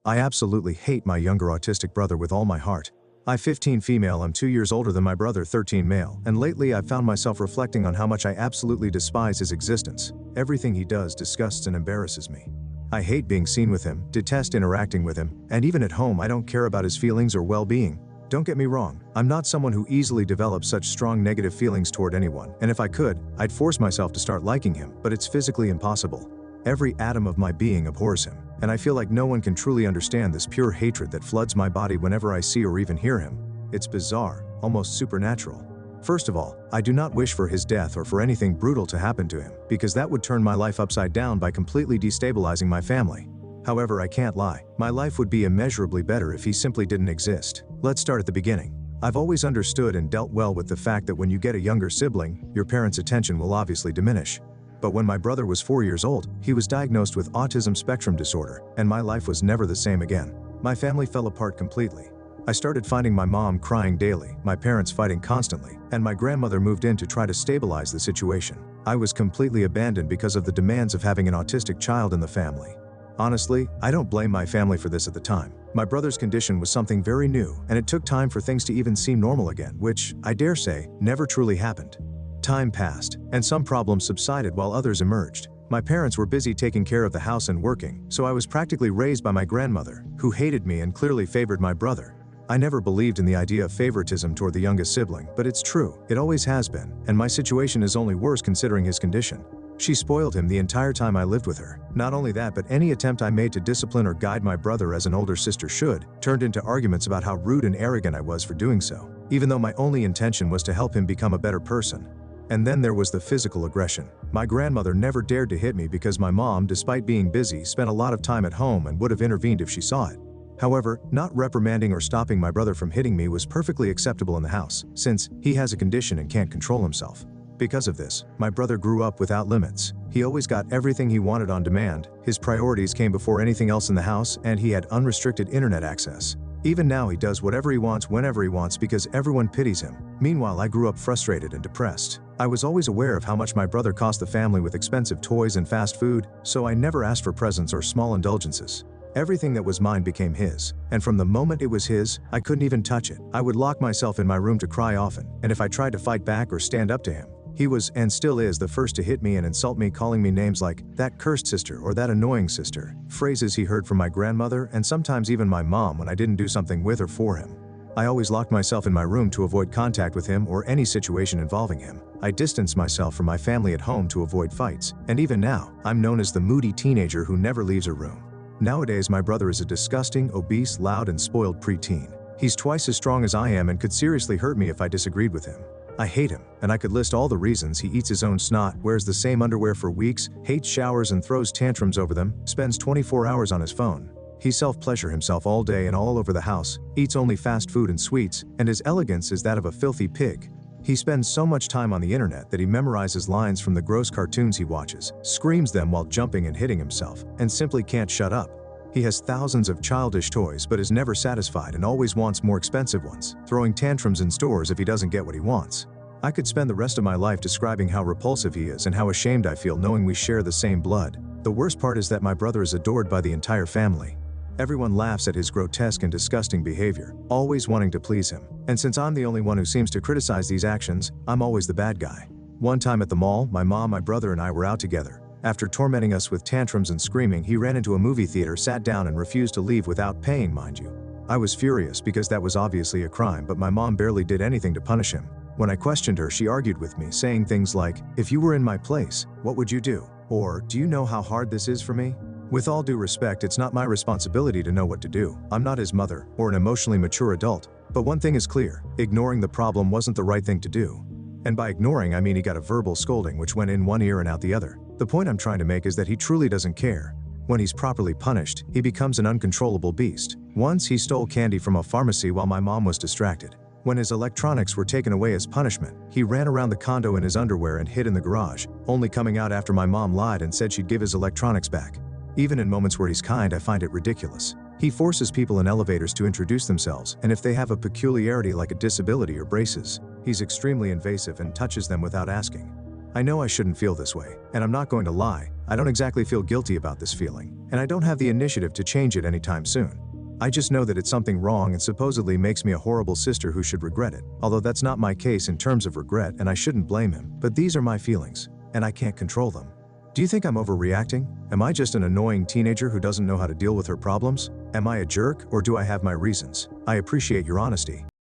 I absolutely hate my younger autistic brother with all my heart. I'm 15 female, I'm 2 years older than my brother 13 male, and lately I've found myself reflecting on how much I absolutely despise his existence. Everything he does disgusts and embarrasses me. I hate being seen with him, detest interacting with him, and even at home I don't care about his feelings or well-being. Don't get me wrong, I'm not someone who easily develops such strong negative feelings toward anyone, and if I could, I'd force myself to start liking him, but it's physically impossible. Every atom of my being abhors him, and I feel like no one can truly understand this pure hatred that floods my body whenever I see or even hear him. It's bizarre, almost supernatural. First of all, I do not wish for his death or for anything brutal to happen to him, because that would turn my life upside down by completely destabilizing my family. However, I can't lie, my life would be immeasurably better if he simply didn't exist. Let's start at the beginning. I've always understood and dealt well with the fact that when you get a younger sibling, your parents' attention will obviously diminish. But when my brother was 4 years old, he was diagnosed with autism spectrum disorder, and my life was never the same again. My family fell apart completely. I started finding my mom crying daily, my parents fighting constantly, and my grandmother moved in to try to stabilize the situation. I was completely abandoned because of the demands of having an autistic child in the family. Honestly, I don't blame my family for this at the time. My brother's condition was something very new, and it took time for things to even seem normal again, which, I dare say, never truly happened. Time passed, and some problems subsided while others emerged. My parents were busy taking care of the house and working, so I was practically raised by my grandmother, who hated me and clearly favored my brother. I never believed in the idea of favoritism toward the youngest sibling, but it's true, it always has been, and my situation is only worse considering his condition. She spoiled him the entire time I lived with her. Not only that, but any attempt I made to discipline or guide my brother as an older sister should, turned into arguments about how rude and arrogant I was for doing so, even though my only intention was to help him become a better person. And then there was the physical aggression. My grandmother never dared to hit me because my mom, despite being busy, spent a lot of time at home and would have intervened if she saw it. However, not reprimanding or stopping my brother from hitting me was perfectly acceptable in the house, since he has a condition and can't control himself. Because of this, my brother grew up without limits. He always got everything he wanted on demand, his priorities came before anything else in the house, and he had unrestricted internet access. Even now he does whatever he wants whenever he wants because everyone pities him. Meanwhile, I grew up frustrated and depressed. I was always aware of how much my brother cost the family with expensive toys and fast food, so I never asked for presents or small indulgences. Everything that was mine became his, and from the moment it was his, I couldn't even touch it. I would lock myself in my room to cry often, and if I tried to fight back or stand up to him, he was, and still is, the first to hit me and insult me, calling me names like, "that cursed sister" or "that annoying sister," phrases he heard from my grandmother and sometimes even my mom when I didn't do something with or for him. I always locked myself in my room to avoid contact with him or any situation involving him. I distanced myself from my family at home to avoid fights, and even now, I'm known as the moody teenager who never leaves her room. Nowadays, my brother is a disgusting, obese, loud, and spoiled preteen. He's twice as strong as I am and could seriously hurt me if I disagreed with him. I hate him, and I could list all the reasons. He eats his own snot, wears the same underwear for weeks, hates showers and throws tantrums over them, spends 24 hours on his phone. He self-pleasures himself all day and all over the house, eats only fast food and sweets, and his elegance is that of a filthy pig. He spends so much time on the internet that he memorizes lines from the gross cartoons he watches, screams them while jumping and hitting himself, and simply can't shut up. He has thousands of childish toys but is never satisfied and always wants more expensive ones, throwing tantrums in stores if he doesn't get what he wants. I could spend the rest of my life describing how repulsive he is and how ashamed I feel knowing we share the same blood. The worst part is that my brother is adored by the entire family. Everyone laughs at his grotesque and disgusting behavior, always wanting to please him. And since I'm the only one who seems to criticize these actions, I'm always the bad guy. One time at the mall, my mom, my brother, and I were out together. After tormenting us with tantrums and screaming, he ran into a movie theater, sat down, and refused to leave without paying, mind you. I was furious because that was obviously a crime, but my mom barely did anything to punish him. When I questioned her, she argued with me, saying things like, "If you were in my place, what would you do?" Or, "Do you know how hard this is for me?" With all due respect, it's not my responsibility to know what to do. I'm not his mother, or an emotionally mature adult. But one thing is clear, ignoring the problem wasn't the right thing to do. And by ignoring, I mean he got a verbal scolding which went in one ear and out the other. The point I'm trying to make is that he truly doesn't care. When he's properly punished, he becomes an uncontrollable beast. Once he stole candy from a pharmacy while my mom was distracted. When his electronics were taken away as punishment, he ran around the condo in his underwear and hid in the garage, only coming out after my mom lied and said she'd give his electronics back. Even in moments where he's kind, I find it ridiculous. He forces people in elevators to introduce themselves, and if they have a peculiarity like a disability or braces, he's extremely invasive and touches them without asking. I know I shouldn't feel this way, and I'm not going to lie, I don't exactly feel guilty about this feeling, and I don't have the initiative to change it anytime soon. I just know that it's something wrong and supposedly makes me a horrible sister who should regret it, although that's not my case in terms of regret and I shouldn't blame him, but these are my feelings, and I can't control them. Do you think I'm overreacting? Am I just an annoying teenager who doesn't know how to deal with her problems? Am I a jerk, or do I have my reasons? I appreciate your honesty.